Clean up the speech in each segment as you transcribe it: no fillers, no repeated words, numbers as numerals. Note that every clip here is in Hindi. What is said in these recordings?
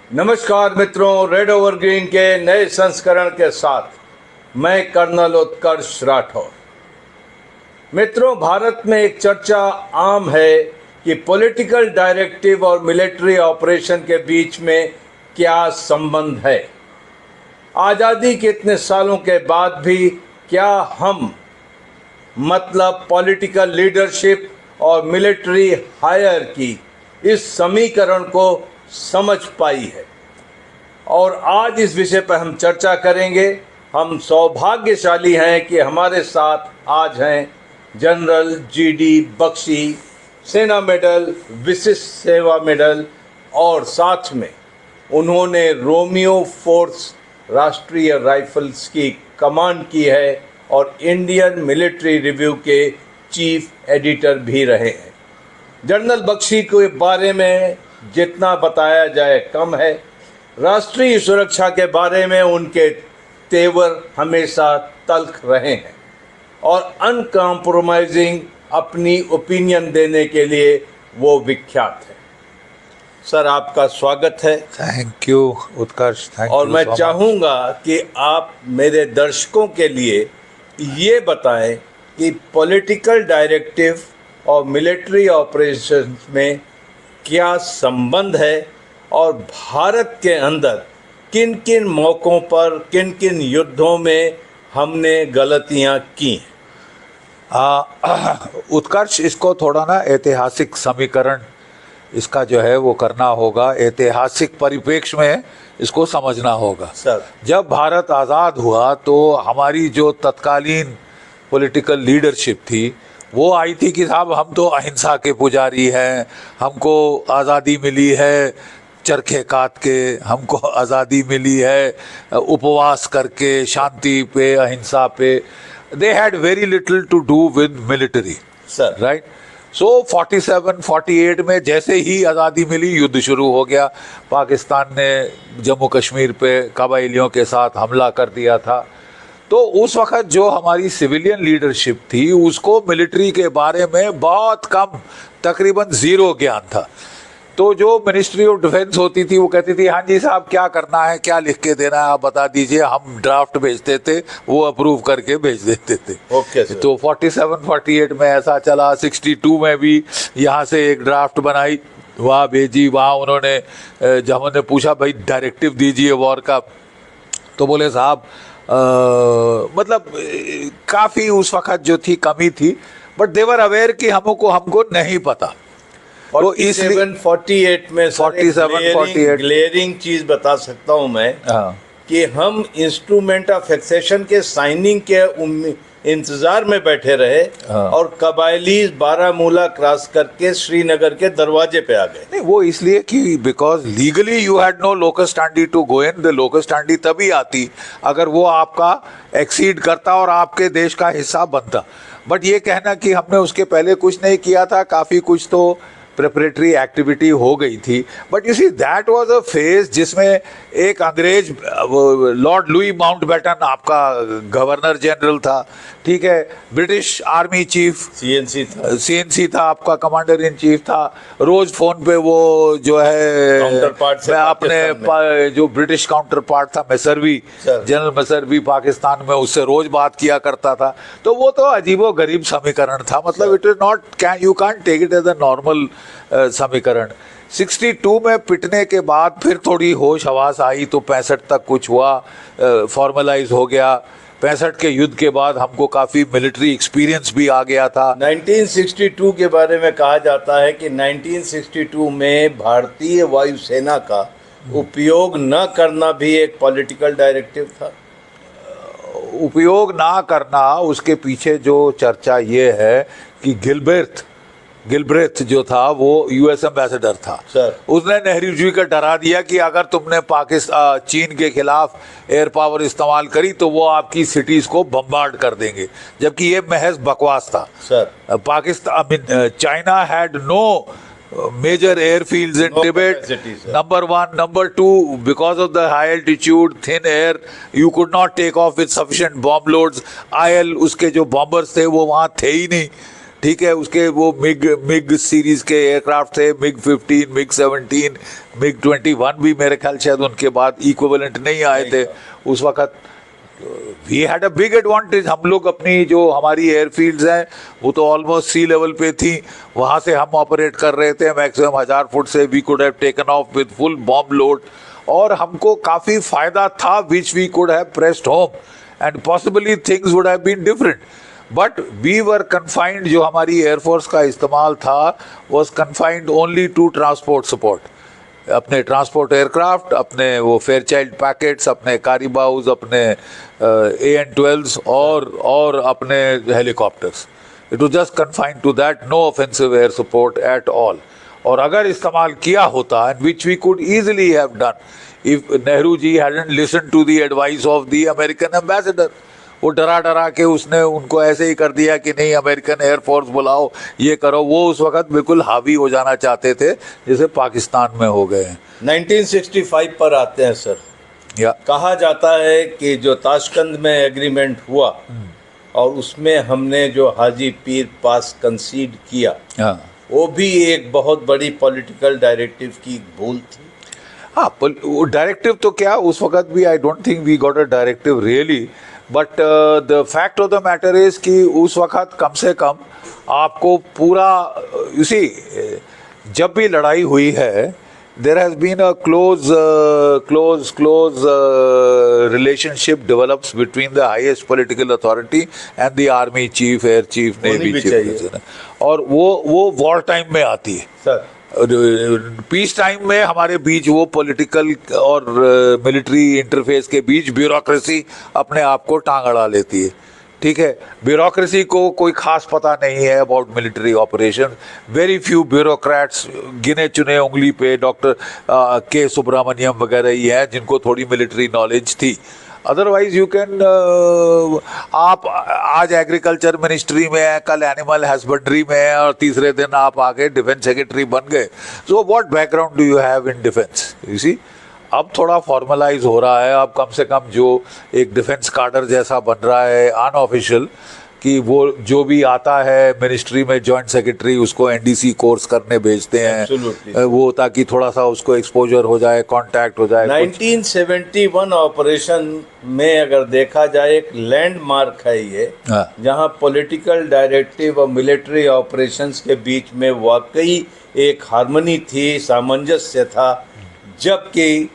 नमस्कार मित्रों, रेड ओवर ग्रीन के नए संस्करण के साथ मैं कर्नल उत्कर्ष राठौर। मित्रों, भारत में एक चर्चा आम है कि पॉलिटिकल डायरेक्टिव और मिलिट्री ऑपरेशन के बीच में क्या संबंध है। आज़ादी के इतने सालों के बाद भी क्या हम पॉलिटिकल लीडरशिप और मिलिट्री हायरार्की इस समीकरण को समझ पाई है। और आज इस विषय पर हम चर्चा करेंगे। हम सौभाग्यशाली हैं कि हमारे साथ आज हैं जनरल जीडी बख्शी, सेना मेडल, विशिष्ट सेवा मेडल, और साथ में उन्होंने रोमियो फोर्स राष्ट्रीय राइफल्स की कमांड की है और इंडियन मिलिट्री रिव्यू के चीफ एडिटर भी रहे हैं। जनरल बख्शी के बारे में जितना बताया जाए कम है। राष्ट्रीय सुरक्षा के बारे में उनके तेवर हमेशा तल्ख रहे हैं और अनकॉम्प्रोमाइजिंग अपनी ओपिनियन देने के लिए वो विख्यात है। सर, आपका स्वागत है। Thank you Utkarsh, thank you. और मैं चाहूँगा कि आप मेरे दर्शकों के लिए ये बताएं कि पॉलिटिकल डायरेक्टिव और मिलिट्री ऑपरेशंस में क्या संबंध है और भारत के अंदर किन किन मौक़ों पर, किन किन युद्धों में हमने गलतियां की हैं। उत्कर्ष, इसको थोड़ा ना ऐतिहासिक समीकरण इसका जो है वो करना होगा, ऐतिहासिक परिप्रेक्ष्य में इसको समझना होगा। सर, जब भारत आज़ाद हुआ तो हमारी जो तत्कालीन पॉलिटिकल लीडरशिप थी वो आई थी कि साहब हम तो अहिंसा के पुजारी हैं, हमको आज़ादी मिली है चरखे काट के, हमको आज़ादी मिली है उपवास करके, शांति पे, अहिंसा पे। They had very little to do with military, sir, right. So 47-48 में जैसे ही आज़ादी मिली, युद्ध शुरू हो गया। पाकिस्तान ने जम्मू कश्मीर पे कबाइलियों के साथ हमला कर दिया था। तो उस वक़्त जो हमारी सिविलियन लीडरशिप थी उसको मिलिट्री के बारे में बहुत कम, तकरीबन ज़ीरो ज्ञान था। तो जो मिनिस्ट्री ऑफ डिफेंस होती थी वो कहती थी हाँ जी साहब, क्या करना है, क्या लिख के देना है, आप बता दीजिए। हम ड्राफ्ट भेजते थे, वो अप्रूव करके भेज देते थे। Okay sir. तो 47-48 में ऐसा चला। 62 में भी यहाँ से एक ड्राफ्ट बनाई, वहाँ भेजी। वहाँ उन्होंने, जब हमने पूछा भाई डायरेक्टिव दीजिए वॉर का, तो बोले साहब काफ़ी उस वक़्त जो थी कमी थी, बट देवर अवेयर कि हमको नहीं पता। तो इस 48 में 47-48 ग्लेयरिंग चीज बता सकता हूं मैं कि हम इंस्ट्रूमेंट ऑफ एक्सेशन के साइनिंग के इंतजार में बैठे रहे और कबायली बारामूला क्रॉस करके श्रीनगर के दरवाजे पे आ गए। नहीं, वो इसलिए कि because legally you had no locus standi to go in. The locus standi तभी आती अगर वो आपका एक्सीड करता और आपके देश का हिस्सा बनता। बट ये कहना कि हमने उसके पहले कुछ नहीं किया था, काफ़ी कुछ तो प्रिपरेटरी एक्टिविटी हो गई थी। But you see that was a phase जिसमें एक अंग्रेज, लॉर्ड लुई माउंटबेटन आपका गवर्नर जनरल था, ठीक है, ब्रिटिश आर्मी चीफ सीएनसी था आपका, कमांडर इन चीफ था। रोज फोन पे वो जो है अपने जो ब्रिटिश काउंटर पार्ट था मैसर्वी, जनरल मैसर्वी पाकिस्तान में, उससे रोज बात किया करता था। तो वो तो अजीबो गरीब समीकरण था, मतलब it is not, you can't take it as a normal समीकरण। 62 में पिटने के बाद फिर थोड़ी होश हवास आई तो 65 तक कुछ हुआ, फॉर्मलाइज हो गया। 65 के युद्ध के बाद हमको काफ़ी मिलिट्री एक्सपीरियंस भी आ गया था। 1962 के बारे में कहा जाता है कि 1962 में भारतीय वायुसेना का उपयोग न करना भी एक पॉलिटिकल डायरेक्टिव था। उपयोग ना करना, उसके पीछे जो चर्चा ये है कि गिलब्रेथ जो था वो यूएस एम्बेसडर था सर। उसने नेहरू जी को डरा दिया कि अगर तुमने पाकिस्तान, चीन के खिलाफ एयर पावर इस्तेमाल करी तो वो आपकी सिटीज को बम्बार्ड कर देंगे, जबकि ये महज बकवास था sir. Pakistan, China had no major airfields in Tibet, number 1. Number 2, because of the high altitude, thin air, you could not take off with sufficient bomb loads. IL उसके जो bombers थे वो वहाँ थे ही नहीं, ठीक है, उसके वो मिग सीरीज के एयरक्राफ्ट थे, MiG-15, MiG-17, MiG-21 भी मेरे ख्याल शायद उनके बाद इक्विवेलेंट नहीं आए थे उस वक्त। We had a big advantage. हम लोग अपनी जो हमारी एयरफील्ड्स हैं वो तो ऑलमोस्ट सी लेवल पे थी, वहाँ से हम ऑपरेट कर रहे थे मैक्सिमम 1000 फुट से। We could have taken off with full bomb load और हमको काफ़ी फ़ायदा था, which we could have pressed home and possibly things would have been different. But we were confined, जो हमारी एयरफोर्स का इस्तेमाल था was confined only to transport support, अपने ट्रांसपोर्ट एयरक्राफ्ट, अपने वो फेयरचाइल्ड पैकेट्स, अपने कारीबाउज, अपने AN-12s और अपने helicopters. It was just confined to that, no offensive air support at all. और अगर इस्तेमाल किया होता, and which we could easily have done if Nehru ji hadn't listen to the advice of the American ambassador. वो डरा डरा के उसने उनको ऐसे ही कर दिया कि नहीं अमेरिकन एयरफोर्स बुलाओ, ये करो। वो उस वक्त बिल्कुल हावी हो जाना चाहते थे, जैसे पाकिस्तान में हो गए हैं। 1965 पर आते हैं सर। या कहा जाता है कि जो ताशकंद में एग्रीमेंट हुआ और उसमें हमने जो हाजी पीर पास कंसीड किया, हाँ वो भी एक बहुत बड़ी पॉलिटिकल डायरेक्टिव की भूल थी। हाँ, वो डायरेक्टिव तो क्या, उस वक्त भी I don't think we got a directive really, but the fact of the matter is कि उस वक्त कम से कम आपको पूरा, इसी जब भी लड़ाई हुई है, there has been a close relationship develops between the highest political authority and the army chief, air chief, navy chief, और वो वॉर टाइम में आती है सर। पीस टाइम में हमारे बीच वो पॉलिटिकल और मिलिट्री इंटरफेस के बीच ब्यूरोक्रेसी अपने आप को टांग अड़ा लेती है। ठीक है, ब्यूरोक्रेसी को कोई खास पता नहीं है about military operation. Very few bureaucrats, गिने चुने उंगली पे डॉक्टर के सुब्रमण्यम वगैरह ही हैं जिनको थोड़ी मिलिट्री नॉलेज थी। अदरवाइज यू कैन, आप आज एग्रीकल्चर मिनिस्ट्री में है, कल एनिमल हस्बेंड्री में है और तीसरे दिन आप आगे डिफेंस सेक्रेटरी बन गए। So what background do you have in defence? You see, अब थोड़ा फॉर्मलाइज हो रहा है। अब कम से कम जो एक डिफेंस कार्डर जैसा बन रहा है अनऑफिशियल, कि वो जो भी आता है मिनिस्ट्री में जॉइंट सेक्रेटरी उसको NDC कोर्स करने भेजते हैं, वो ताकि थोड़ा सा उसको एक्सपोजर हो जाए, कांटेक्ट हो जाए। 1971 ऑपरेशन में अगर देखा जाए एक लैंडमार्क है ये, जहां पॉलिटिकल डायरेक्टिव और मिलिट्री ऑपरेशंस के बीच में वाकई एक हार्मनी थी, सामंजस्य था। जबकि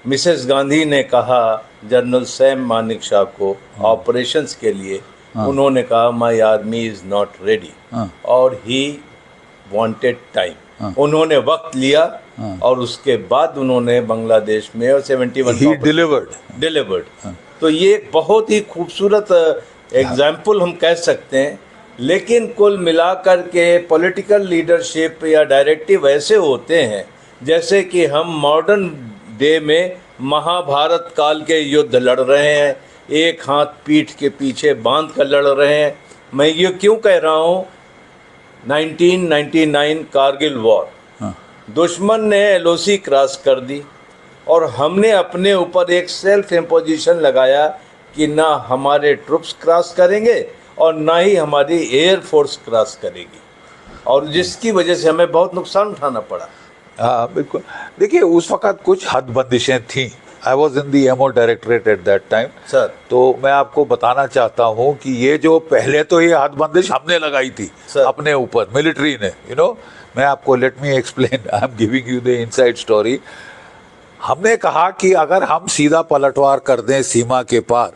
मिसेस गांधी ने कहा जनरल सैम मानेकशॉ को ऑपरेशंस के लिए, उन्होंने कहा my army is not ready, और ही वांटेड टाइम। उन्होंने वक्त लिया और उसके बाद उन्होंने बांग्लादेश में और 71 डिलीवर्ड। तो ये एक बहुत ही खूबसूरत एग्जाम्पल हम कह सकते हैं। लेकिन कुल मिलाकर के पॉलिटिकल लीडरशिप या डायरेक्टिव ऐसे होते हैं जैसे कि हम मॉडर्न डे में महाभारत काल के युद्ध लड़ रहे हैं, एक हाथ पीठ के पीछे बांध कर लड़ रहे हैं। मैं ये क्यों कह रहा हूँ, 1999 कारगिल वॉर, दुश्मन ने LOC क्रॉस कर दी और हमने अपने ऊपर एक सेल्फ इम्पोजिशन लगाया कि ना हमारे ट्रुप्स क्रॉस करेंगे और ना ही हमारी एयर फोर्स क्रॉस करेगी, और जिसकी वजह से हमें बहुत नुकसान उठाना पड़ा। हाँ बिल्कुल। देखिए उस वक्त कुछ हद बंदिशें थीं। I was in the MO directorate at that time sir. तो मैं आपको बताना चाहता हूँ कि ये जो पहले तो ये हद बंदिश हमने लगाई थी अपने ऊपर, मिलिट्री ने, यू नो, मैं आपको, let me explain, I am giving you the inside story. हमने कहा कि अगर हम सीधा पलटवार कर दें सीमा के पार,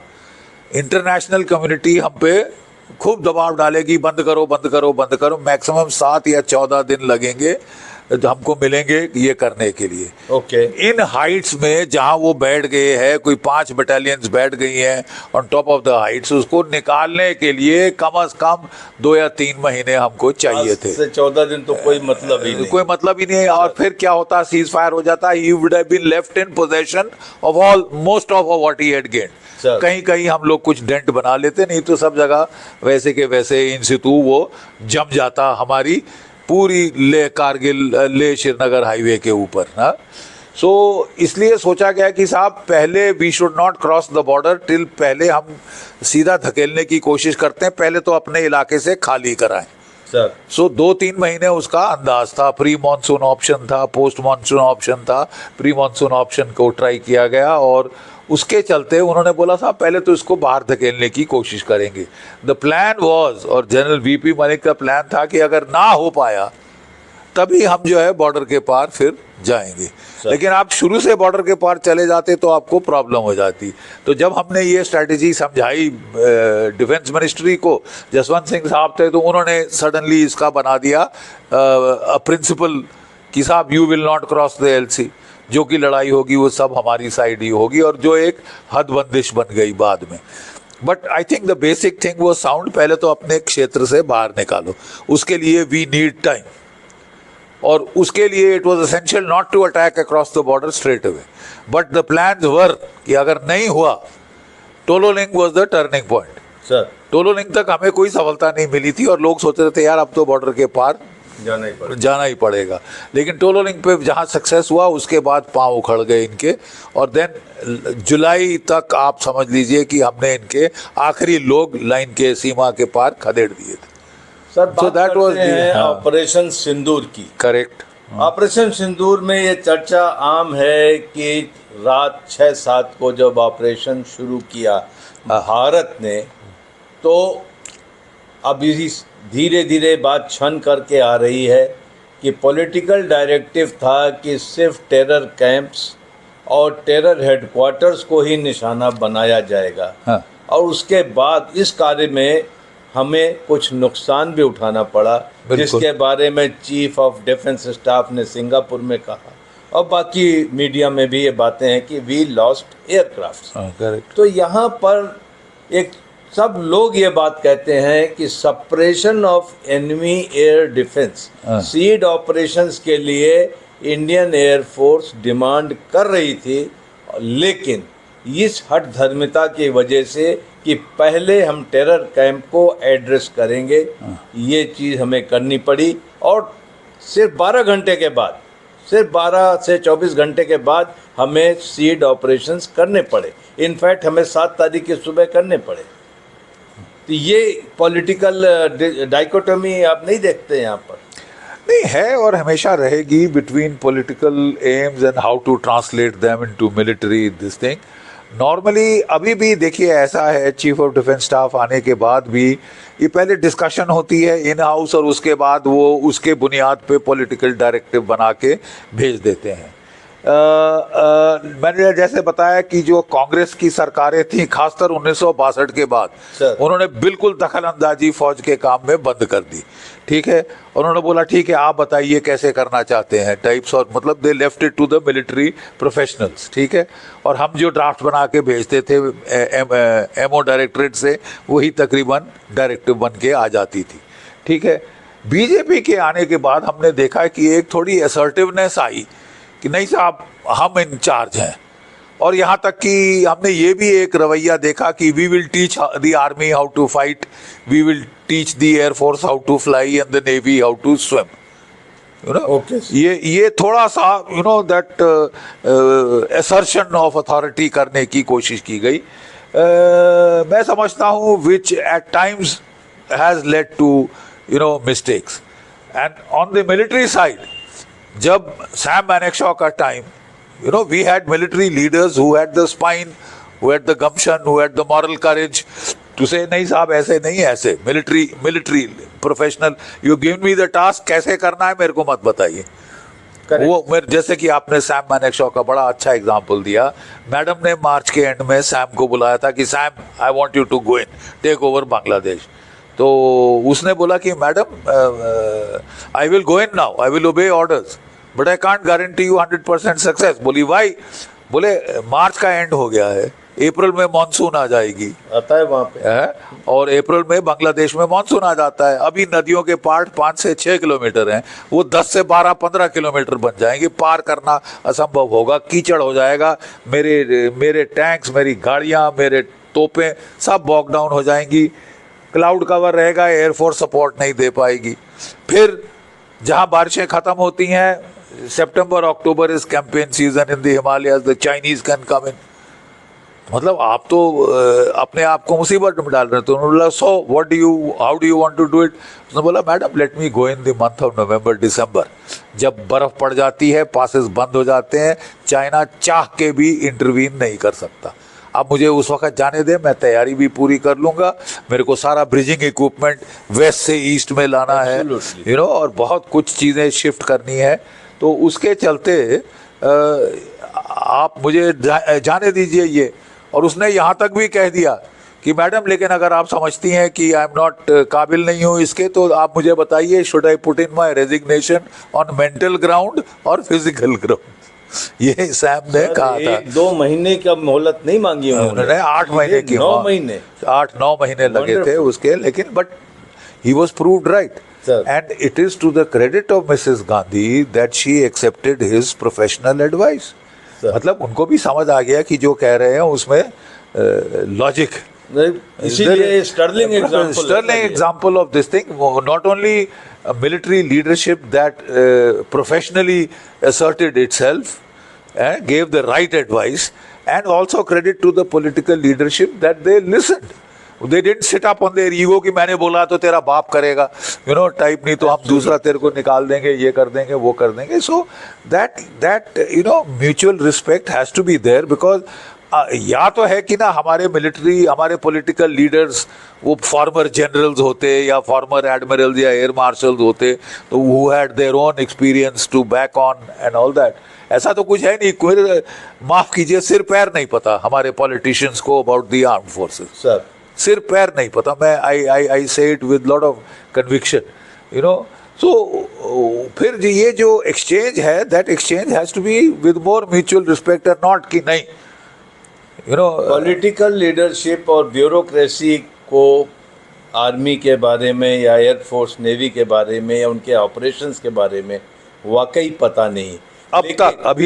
इंटरनेशनल कम्युनिटी हम पे खूब दबाव डालेगी, बंद करो बंद करो बंद करो। मैक्सिमम 7 या 14 दिन लगेंगे हमको मिलेंगे ये करने के लिए। ओके। इन हाइट्स में जहां वो बैठ गए हैं, कोई 5 बटालियंस बैठ गई हैं on top of the Heights, उसको निकालने के लिए कम से कम 2 या 3 महीने हमको चाहिए थे। 14 दिन तो कोई मतलब ही नहीं, कोई मतलब ही नहीं। और फिर क्या होता, सीज फायर हो जाता, he would have been left in position of all most of what he had gained. कहीं कहीं हम लोग कुछ डेंट बना लेते, नहीं तो सब जगह वैसे के वैसे इन सितु वो जम जाता हमारी पूरी ले कारगिल ले श्रीनगर हाईवे के ऊपर ना। सो इसलिए सोचा गया कि साहब पहले we should not cross the border till, पहले हम सीधा धकेलने की कोशिश करते हैं, पहले तो अपने इलाके से खाली कराएं सर। सो 2-3 महीने उसका अंदाज था। प्री मानसून ऑप्शन था, पोस्ट मानसून ऑप्शन था। प्री मानसून ऑप्शन को ट्राई किया गया और उसके चलते उन्होंने बोला साहब पहले तो इसको बाहर धकेलने की कोशिश करेंगे। द प्लान वाज, और जनरल वीपी मलिक का प्लान था कि अगर ना हो पाया तभी हम जो है बॉर्डर के पार फिर जाएंगे, लेकिन आप शुरू से बॉर्डर के पार चले जाते तो आपको प्रॉब्लम हो जाती। तो जब हमने ये स्ट्रैटेजी समझाई डिफेंस मिनिस्ट्री को, जसवंत सिंह साहब थे, तो उन्होंने सडनली इसका बना दिया प्रिंसिपल कि साहब you will not cross the LC, जो कि लड़ाई होगी वो सब हमारी साइड ही होगी, और जो एक हद बंदिश बन गई बाद में। But I think the basic thing वो साउंड, पहले तो अपने क्षेत्र से बाहर निकालो, उसके लिए वी नीड टाइम, और उसके लिए it was essential not to attack across the border straight away, but the plans were कि अगर नहीं हुआ, Tololing was the turning point sir. Tololing तक हमें कोई सफलता नहीं मिली थी और लोग सोच रहे थे यार अब तो बॉर्डर के पार जाना ही पड़ेगा, लेकिन टोलोलिंग पे जहाँ सक्सेस हुआ उसके बाद पांव उखड़ गए इनके, और देन जुलाई तक आप समझ लीजिए कि हमने इनके आखिरी लोग लाइन के सीमा के पार खदेड़ दिए थे। Sir So that was the- operation Sindoor की। करेक्ट। ऑपरेशन सिंदूर में ये चर्चा आम है कि रात 6-7 को जब ऑपरेशन शुरू किया भारत ने, तो अभी धीरे धीरे बात छन करके आ रही है कि पॉलिटिकल डायरेक्टिव था कि सिर्फ टेरर कैंप्स और टेरर हेडक्वार्टर्स को ही निशाना बनाया जाएगा। हाँ। और उसके बाद इस कार्य में हमें कुछ नुकसान भी उठाना पड़ा, जिसके बारे में चीफ ऑफ डिफेंस स्टाफ ने सिंगापुर में कहा, और बाकी मीडिया में भी ये बातें हैं कि वी लॉस्ट एयरक्राफ्ट। करेक्ट। तो यहाँ पर एक सब लोग ये बात कहते हैं कि suppression of enemy air defence seed operations के लिए इंडियन एयरफोर्स डिमांड कर रही थी, लेकिन इस हठ धर्मिता की वजह से कि पहले हम टेरर कैंप को एड्रेस करेंगे, ये चीज़ हमें करनी पड़ी। और सिर्फ 12 घंटे के बाद, सिर्फ 12 से 24 घंटे के बाद हमें सीड ऑपरेशंस करने पड़े। इनफैक्ट हमें 7 तारीख की सुबह करने पड़े। तो ये पॉलिटिकल डाइकोटोमी आप नहीं देखते यहाँ पर? नहीं है, और हमेशा रहेगी between political aims and how to translate them into military this thing. Normally अभी भी देखिए ऐसा है, चीफ ऑफ डिफेंस स्टाफ आने के बाद भी ये पहले डिस्कशन होती है इन हाउस, और उसके बाद वो उसके बुनियाद पे पॉलिटिकल डायरेक्टिव बना के भेज देते हैं। मैंने जैसे बताया कि जो कांग्रेस की सरकारें थी, खासकर 1962 के बाद, उन्होंने बिल्कुल दखल अंदाजी फौज के काम में बंद कर दी। ठीक है, उन्होंने बोला ठीक है आप बताइए कैसे करना चाहते हैं टाइप्स, और मतलब they left it to the military professionals. ठीक है, और हम जो ड्राफ्ट बना के भेजते थे एमओ डायरेक्टरेट से, वही तकरीबन डायरेक्टिव बन के आ जाती थी। ठीक है, बीजेपी के आने के बाद हमने देखा कि एक थोड़ी असर्टिवनेस आई कि नहीं साहब हम इंचार्ज हैं, और यहाँ तक कि हमने ये भी एक रवैया देखा कि we will teach the army how to fight, we will teach the air force how to fly and the navy how to swim. You know, ये थोड़ा सा you know that assertion of authority करने की कोशिश की गई। मैं समझता हूँ which at times has led to you know mistakes. And on the military side, जब सैम मैनेक्शॉ का time, you know, we had military leaders who had the spine, who had the gumption, who had the moral courage to say नहीं साहब ऐसे नहीं, ऐसे military professional, you give me the task, कैसे करना है मेरे को मत बताइए। वो मेरे जैसे कि आपने सैम मैनेक्शॉ का बड़ा अच्छा एग्जांपल दिया। मैडम ने मार्च के एंड में सैम को बुलाया था कि Sam I want you to go in take over Bangladesh. तो उसने बोला कि madam I will go in now, I will obey orders, but I can't guarantee you 100% success. बोली वाई? बोले मार्च का एंड हो गया है, अप्रैल में मानसून आ जाएगी, आता है वहाँ पे है, और अप्रैल में बांग्लादेश में मानसून आ जाता है। अभी नदियों के पार्ट 5 से 6 किलोमीटर हैं, वो 10 से 12-15 किलोमीटर बन जाएंगे, पार करना असंभव होगा, कीचड़ हो जाएगा, मेरे टैंक्स, मेरी गाड़ियाँ, मेरे तोपें सब बॉक डाउन हो जाएंगी, क्लाउड कवर रहेगा, एयरफोर्स सपोर्ट नहीं दे पाएगी। फिर जहाँ बारिशें ख़त्म होती हैं September, October is campaign season in the Himalayas. The Chinese can come in. मतलब आप तो अपने आप को मुसीबत में डाल रहे हैं. तो उन्होंने बोला, so what do you, how do you want to do it? उसने बोला, madam let me go in the month of November, December. जब बर्फ पड़ जाती है, पासेस बंद हो जाते हैं, चाइना चाह के भी इंटरवीन नहीं कर सकता. अब मुझे उस वक्त जाने दें, मैं तैयारी भी पूरी कर लूँगा. मेरे को सारा ब्रिजिंग इक्विपमेंट वेस्ट से ईस्ट में लाना है, यू नो, और बहुत कुछ चीज़ें शिफ्ट करनी है. तो उसके चलते आप मुझे जाने दीजिए ये. और उसने यहाँ तक भी कह दिया कि मैडम लेकिन अगर आप समझती हैं कि आई एम नॉट काबिल नहीं हूँ इसके, तो आप मुझे बताइए, should I put in my resignation on mental ground और फिजिकल ग्राउंड. ये सैम ने कहा था. 1-2 महीने का मोहलत नहीं मांगी उन्होंने, 8 महीने की, 8-9 महीने लगे थे उसके. लेकिन but he was proved right. And it is to the credit of Mrs Gandhi that she accepted his professional advice. मतलब उनको भी समझ आ गया कि जो कह रहे हैं उसमें लॉजिक. इसीलिए sterling example of this thing. Not only military leadership that professionally asserted itself, gave the right advice, and also credit to the political leadership that they listened. They didn't sit up on their ego कि मैंने बोला तो तेरा बाप करेगा, you know, type, नहीं तो हम दूसरा तेरे को निकाल देंगे, ये कर देंगे, वो कर देंगे. So that you know, mutual respect has to be there, because या तो है कि ना हमारे मिलिट्री, हमारे पॉलिटिकल लीडर्स वो फॉर्मर जनरल्स होते या फॉर्मर एडमिरल्स या एयर मार्शल्स होते, तो who had their own experience to back on and all that. ऐसा तो कुछ है नहीं. कोई, माफ़ कीजिए, सिर पैर नहीं पता हमारे पॉलिटिशियंस को about the armed forces. Sir, सिर पैर नहीं पता. मैं I say it with lot of conviction, you know. So फिर ये जो एक्सचेंज है, that exchange has to be with more mutual respect, और नॉट कि नहीं, यू नो. पॉलिटिकल लीडरशिप और ब्यूरोक्रेसी को आर्मी के बारे में या एयरफोर्स नेवी के बारे में या उनके ऑपरेशंस के बारे में वाकई पता नहीं अभी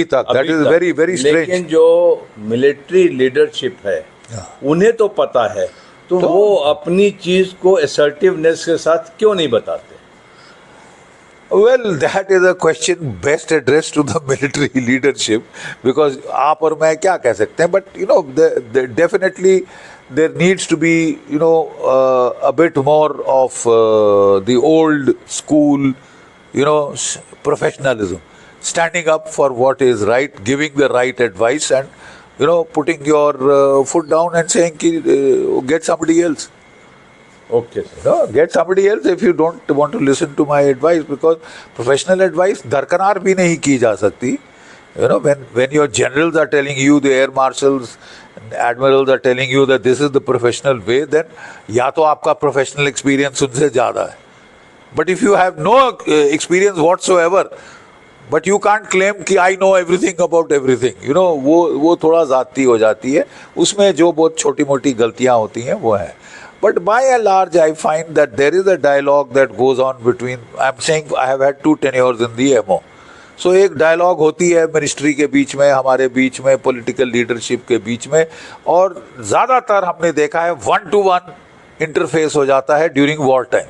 तक. That is very very strange. लेकिन जो मिलिट्री लीडरशिप है उन्हें तो पता है, तो वो अपनी चीज को असर्टिवनेस के साथ क्यों नहीं बताते? Well, that is a question best addressed to the military leadership, because आप और मैं क्या कह सकते हैं. But you know, definitely there needs to be, you know, a bit more of the old school, you know, professionalism, standing up for what is right, giving the right advice, and you know, putting your foot down and saying get somebody else. Okay, sir. No, get somebody else if you don't want to listen to my advice, because professional advice दरकनार भी नहीं की जा सकती. You know, when your generals are telling you, the air marshals, admirals are telling you that this is the professional way, then या तो आपका professional experience उनसे ज़्यादा है. But if you have no experience whatsoever, but you can't claim कि I know everything about everything, you know, वो थोड़ा ज़ाती हो जाती है. उसमें जो बहुत छोटी मोटी गलतियाँ होती हैं वो है. But by and large, I find that there is a dialogue that goes on between. I'm saying I have had 2 tenures in the MO. So एक dialogue होती है मिनिस्ट्री के बीच में, हमारे बीच में, पॉलिटिकल लीडरशिप के बीच में, और ज़्यादातर हमने देखा है 1-to-1 इंटरफेस हो जाता है during war time.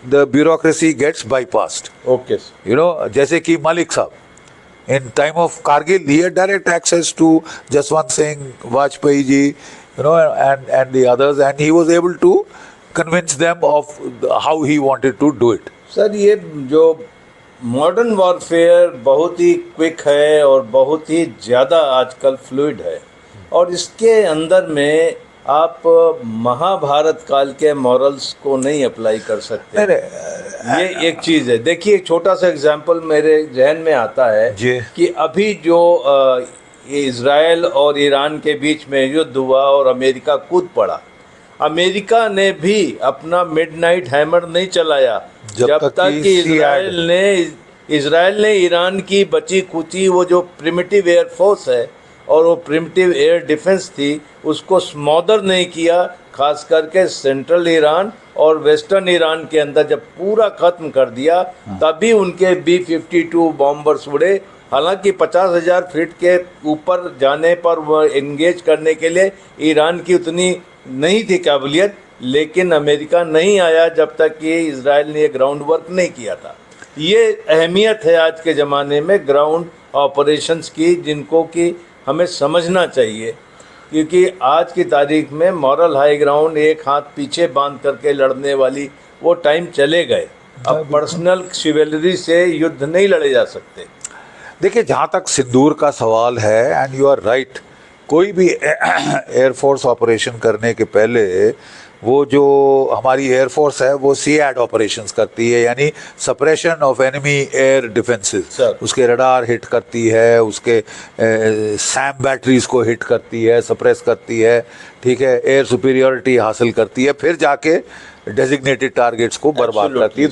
The bureaucracy gets bypassed. Okay, you know, जैसे कि मलिक साहब, in time of Kargil, he had direct access to Jaswant Singh, Vajpayee ji, you know, and the others, and he was able to convince them of how he wanted to do it. Sir, ये जो मॉडर्न वॉरफेयर बहुत ही क्विक है और बहुत ही ज़्यादा आजकल फ्लूइड है, और इसके अंदर में आप महाभारत काल के मॉरल्स को नहीं अप्लाई कर सकते. ये एक चीज़ है. देखिए, एक छोटा सा एग्जांपल मेरे जहन में आता है कि अभी जो इज़राइल और ईरान के बीच में युद्ध हुआ और अमेरिका कूद पड़ा, अमेरिका ने भी अपना मिडनाइट हैमर नहीं चलाया जब तक कि इज़राइल ने ईरान की बची खुची वो जो प्रिमिटिव एयर फोर्स है और वो प्रिमिटिव एयर डिफेंस थी उसको स्मॉदर नहीं किया. खास करके सेंट्रल ईरान और वेस्टर्न ईरान के अंदर जब पूरा ख़त्म कर दिया, तभी उनके B-52 बॉम्बर्स उड़े. हालांकि 50,000 फीट के ऊपर जाने पर वो एंगेज करने के लिए ईरान की उतनी नहीं थी काबिलियत, लेकिन अमेरिका नहीं आया जब तक कि इजराइल ने ग्राउंड वर्क नहीं किया था. ये अहमियत है आज के ज़माने में ग्राउंड ऑपरेशंस की, जिनको कि हमें समझना चाहिए, क्योंकि आज की तारीख में मॉरल हाई ग्राउंड, एक हाथ पीछे बांध करके लड़ने वाली वो टाइम चले गए। अब पर्सनल शिवेलरी से युद्ध नहीं लड़े जा सकते। देखिए, जहाँ तक सिंदूर का सवाल है, एंड यू आर राइट, कोई भी एयरफोर्स ऑपरेशन करने के पहले वो जो हमारी एयरफोर्स है वो सीएड ऑपरेशंस करती है, यानी suppression of enemy air defences. उसके रडार हिट करती है, उसके सैम बैटरीज को हिट करती है, सप्रेस करती है, ठीक है, एयर सुपीरियरिटी हासिल करती है, फिर जाके डेजिग्नेटेड टारगेट्स को बर्बाद करती है।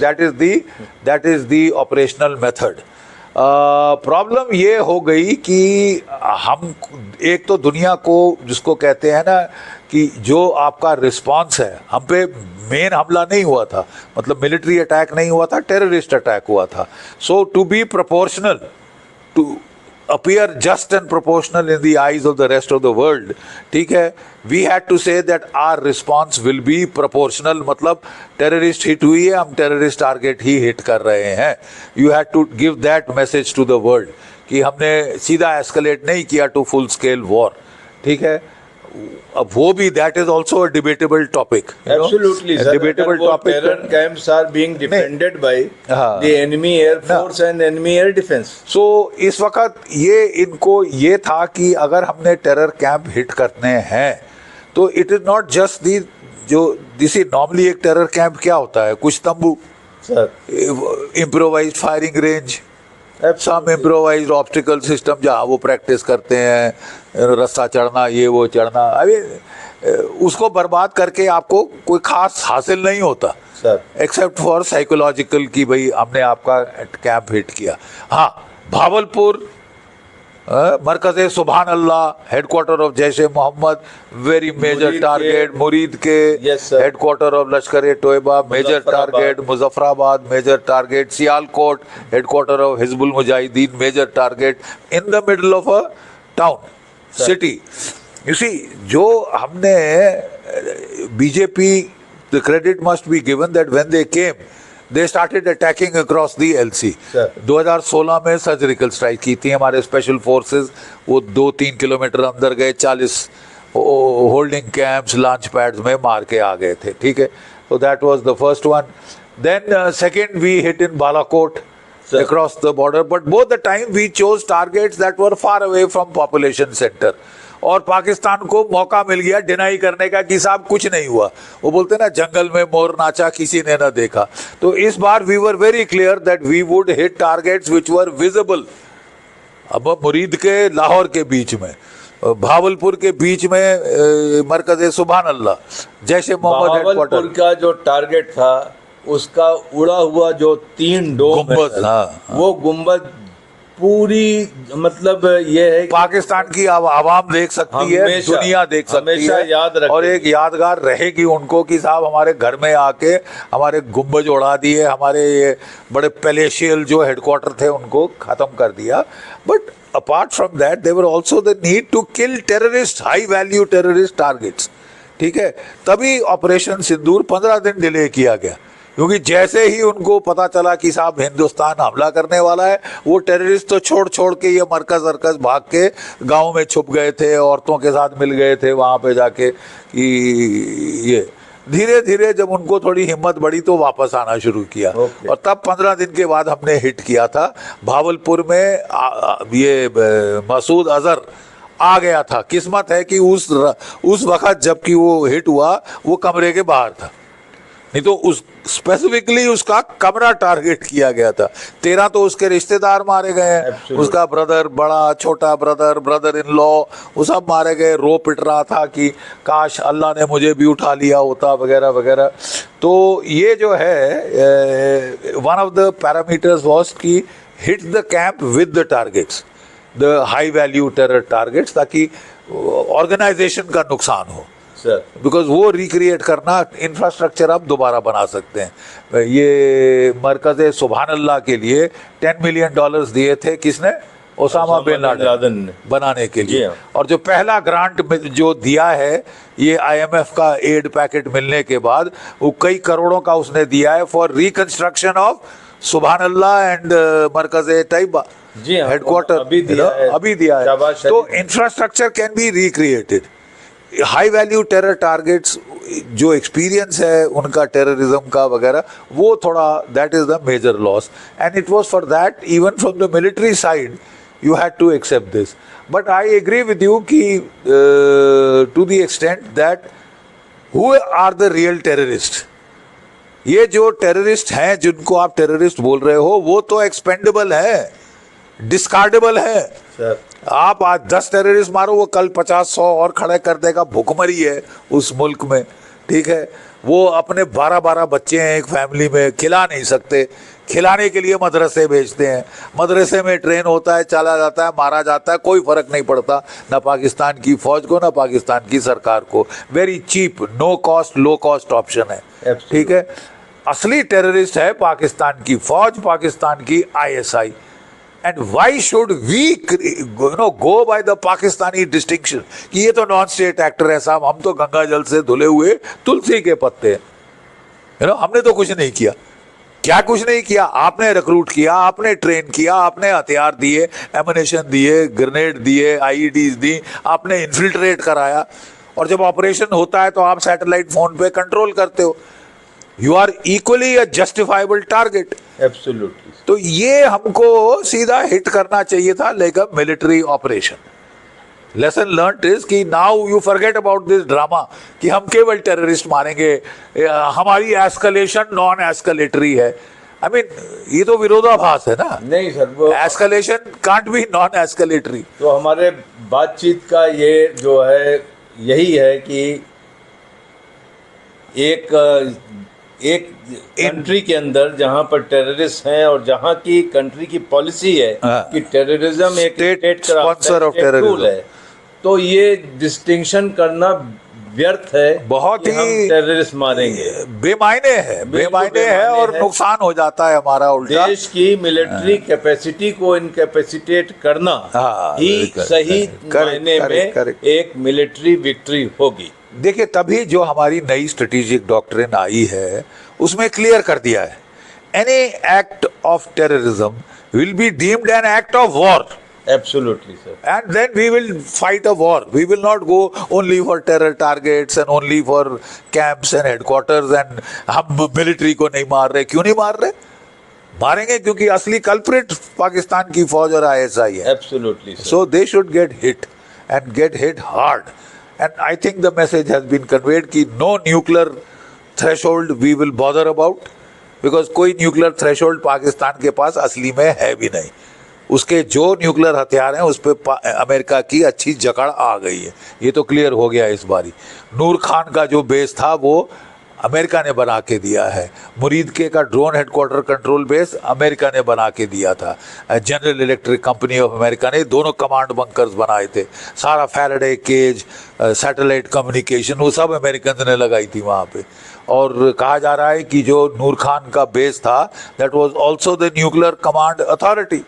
That is the operational method. Problem ये हो गई कि हम एक तो दुनिया को, जिसको कहते हैं ना कि जो आपका रिस्पांस है, हम पे मेन हमला नहीं हुआ था, मतलब मिलिट्री अटैक नहीं हुआ था, टेररिस्ट अटैक हुआ था। So to be proportional, to appear just and proportional in the eyes of the rest of the world, ठीक है, we had to say that our response will be proportional, मतलब terrorist hit हुई है, हम terrorist target ही hit कर रहे हैं। You had to give that message to the world कि हमने सीधा escalate नहीं किया to full scale war, ठीक है। अब वो भी, that is also a debatable topic, absolutely sir, debatable topic। terror camps are being defended by the enemy air force and enemy air defense। so इस वक्त ये इनको ये था कि अगर हमने टेरर कैंप हिट करने हैं तो it is not just the, जो दिसी नॉर्मली एक टेरर कैंप क्या होता है, कुछ तंबू, इम्प्रोवाइज्ड फायरिंग रेंज, सम इम्प्रोवाइज्ड ऑब्स्टिकल सिस्टम जहाँ वो प्रैक्टिस करते हैं, रास्ता चढ़ना, ये वो चढ़ना। अभी उसको बर्बाद करके आपको कोई खास हासिल नहीं होता, एक्सेप्ट फॉर साइकोलॉजिकल कि भाई हमने आपका कैंप हिट किया। हाँ, Bahawalpur Markaz Subhan Allah, headquarter of Jaish e Mohammed, very major target, Muridke headquarter of Lashkar e Taiba, major target, Muzaffarabad major target, Sialkot headquarter of Hizbul Mujahideen major target, in the middle of a town city. You see, जो हमने BJP, the credit must be given that when they came they started attacking across the LC। 2016 में सर्जिकल स्ट्राइक की थी हमारे स्पेशल फोर्सेस, वो 2-3 किलोमीटर अंदर गए, 40 होल्डिंग कैंप्स, लॉन्च पैड्स में मार के आ गए थे, ठीक है। so that was the first one। then second we hit in Balakot across the border, but both the time we chose targets that were far away from population center। और पाकिस्तान को मौका मिल गया डिनाई करने का कि साहब कुछ नहीं हुआ, वो बोलते ना जंगल में मोर नाचा किसी ने ना देखा। तो इस बार we were very clear that we would hit targets which were visible. अब मुरीद के लाहौर के बीच में, भावलपुर के बीच में मरकज़ सुभान अल्लाह, जैसे मोहम्मद हेडक्वार्टर का जो टारगेट था, उसका उड़ा हुआ जो 3 डोम गुंबद, वो गुंबद पूरी, मतलब ये है पाकिस्तान की आवाम देख सकती है, दुनिया देख सकती है, याद रखें, और एक यादगार रहेगी उनको कि साहब हमारे घर में आके हमारे गुंबज उड़ा दिए, हमारे ये बड़े पैलेशियल जो हेडक्वार्टर थे उनको खत्म कर दिया। But apart from that there were also the need to kill terrorist, high value terrorist targets, ठीक है। तभी ऑपरेशन सिंदूर 15 दिन डिले किया गया, क्योंकि जैसे ही उनको पता चला कि साहब हिंदुस्तान हमला करने वाला है, वो टेररिस्ट तो छोड़ के ये मरकज़ अरकज़ भाग के गाँव में छुप गए थे, औरतों के साथ मिल गए थे वहाँ पे जाके। कि ये धीरे धीरे जब उनको थोड़ी हिम्मत बढ़ी तो वापस आना शुरू किया। और तब 15 दिन के बाद हमने हिट किया था भावलपुर में। ये मसूद अजहर आ गया था, किस्मत है कि उस वक्त जबकि वो हिट हुआ वो कमरे के बाहर था, नहीं तो उस स्पेसिफिकली उसका कमरा टारगेट किया गया था। 13 तो उसके रिश्तेदार मारे गए हैं, उसका ब्रदर, बड़ा छोटा ब्रदर, ब्रदर इन लॉ, वो सब मारे गए। रो पिट रहा था कि काश अल्लाह ने मुझे भी उठा लिया होता, वगैरह वगैरह। तो ये जो है one of the parameters was कि hit the camp with the targets, the high value terror targets, ताकि ऑर्गेनाइजेशन का नुकसान हो, बिकॉज वो रिक्रिएट करना, इंफ्रास्ट्रक्चर आप दोबारा बना सकते हैं। ये मरकज़ सुभान अल्लाह के लिए $10 मिलियन दिए थे, किसने? ओसामा बिन लादेन ने बनाने के लिए। और जो पहला ग्रांट जो दिया है ये IMF का एड पैकेट मिलने के बाद, वो कई करोड़ों का उसने दिया है फॉर रिकंस्ट्रक्शन ऑफ सुभान अल्लाह एंड मरकज तैयबा जी हाँ, हेडक्वार्टर अभी दिया है। अभी दिया है। शाबाश तो Sharif. Infrastructure can be recreated. High value terror targets जो एक्सपीरियंस है उनका टेररिज्म का वगैरह, वो थोड़ा that is the major loss, and it was for that even from the military side you had to accept this. But I agree with you कि to the extent that who are the real terrorists? ये जो टेररिस्ट हैं जिनको आप टेररिस्ट बोल रहे हो वो तो एक्सपेंडेबल है, डिस्कार्डेबल है। सर आप आज 10 टेररिस्ट मारो, वो कल 50-100 और खड़े कर देगा। भुखमरी है उस मुल्क में, ठीक है। वो अपने 12-12 बच्चे हैं एक फैमिली में, खिला नहीं सकते, खिलाने के लिए मदरसे भेजते हैं। मदरसे में ट्रेन होता है, चला जाता है, मारा जाता है, कोई फर्क नहीं पड़ता ना पाकिस्तान की फौज को ना पाकिस्तान की सरकार को। Very cheap, no cost, low cost option है, ठीक है। असली टेररिस्ट है पाकिस्तान की फौज, पाकिस्तान की ISI। And why should we go by the Pakistani distinction कि ये तो नॉन स्टेट एक्टर है साहब, हम तो गंगा जल से धुले हुए तुलसी के पत्ते हैं। हमने तो कुछ नहीं किया। क्या कुछ नहीं किया? आपने रिक्रूट किया, आपने ट्रेन किया, आपने हथियार दिए, एमुनेशन दिए, ग्रेनेड दिए, IEDs दी, आपने इन्फिल्ट्रेट कराया, और जब ऑपरेशन होता है तो आप सैटेलाइट फोन पे कंट्रोल करते हो। You are equally a justifiable target. Absolutely. तो ये हमको सीधा हिट करना चाहिए था like a military operation. Lesson learned is कि now you forget about this drama कि हम केवल टेररिस्ट मारेंगे, हमारी एस्केलेशन नॉन एस्केलेटरी है। आई मीन ये तो विरोधाभास है ना। नहीं सर, वो escalation can't be non escalatory. तो हमारे बातचीत का ये जो है यही है कि एक कंट्री के अंदर जहां पर टेररिस्ट हैं और जहां की कंट्री की पॉलिसी है कि टेररिज्म एक स्टेट स्पॉन्सर ऑफ टेररिज्म है, तो ये डिस्टिंक्शन करना व्यर्थ है। बहुत ही टेररिस्ट मारेंगे बेमायने है, बेमायने है, और नुकसान हो जाता है हमारा उल्टा। देश की मिलिट्री कैपेसिटी को इनकैपेसिटेट करना ही सही मायने में एक मिलिट्री विक्ट्री होगी। देखिए, तभी जो हमारी नई स्ट्रेटेजिक डॉक्ट्रिन आई है उसमें क्लियर कर दिया है, any act of terrorism will be deemed an act of war. Absolutely, sir. And then we will fight a war. We will not go only for terror targets and only for camps and headquarters and हम मिलिट्री को नहीं मार रहे। क्यों नहीं मार रहे? मारेंगे क्योंकि असली कल्प्रिट पाकिस्तान की फौज और ISI है। Absolutely, sir. So they should get hit and get hit hard. And I think the message has been conveyed कि no nuclear threshold we will bother about, because कोई nuclear threshold पाकिस्तान के पास असली में है भी नहीं। उसके जो न्यूक्लियर हथियार हैं उस पर अमेरिका की अच्छी जकड़ आ गई है, ये तो क्लियर हो गया इस बारी। नूर खान का जो बेस था वो अमेरिका ने बना के दिया है। मुरीद के का drone headquarter control base America ने बना के दिया था। General electric company of America ने दोनों कमांड बंकर्स बनाए थे। सारा फैराडे केज, सैटेलाइट कम्युनिकेशन, वो सब अमेरिकन ने लगाई थी वहाँ पे। और कहा जा रहा है कि जो नूर खान का बेस था that was also the nuclear command authority,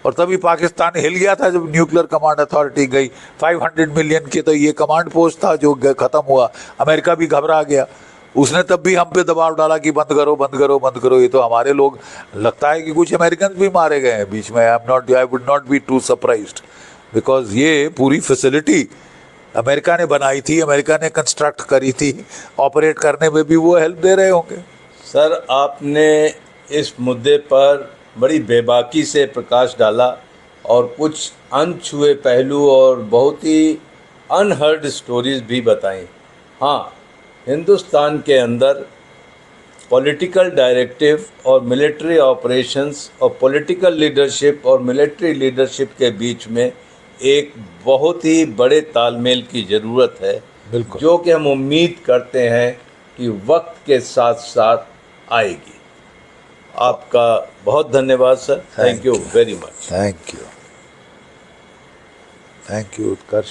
और तभी पाकिस्तान हिल गया था जब न्यूक्लियर कमांड अथॉरिटी गई। 500 मिलियन के तो ये कमांड पोस्ट था जो खत्म हुआ। अमेरिका भी घबरा गया, उसने तब भी हम पे दबाव डाला कि बंद करो बंद करो बंद करो। ये तो हमारे लोग, लगता है कि कुछ अमेरिकन भी मारे गए हैं बीच में। I would not be too surprised, because ये पूरी फैसिलिटी अमेरिका ने बनाई थी, अमेरिका ने कंस्ट्रक्ट करी थी, ऑपरेट करने में भी वो हेल्प दे रहे होंगे। सर, आपने इस मुद्दे पर बड़ी बेबाकी से प्रकाश डाला और कुछ अनछुए पहलू और बहुत ही अनहर्ड स्टोरीज भी बताई। हाँ, हिंदुस्तान के अंदर पॉलिटिकल डायरेक्टिव और मिलिट्री ऑपरेशंस और पॉलिटिकल लीडरशिप और मिलिट्री लीडरशिप के बीच में एक बहुत ही बड़े तालमेल की ज़रूरत है, बिल्कुल, जो कि हम उम्मीद करते हैं कि वक्त के साथ साथ आएगी। आपका बहुत धन्यवाद sir. Thank you very much. Thank you Utkarsh.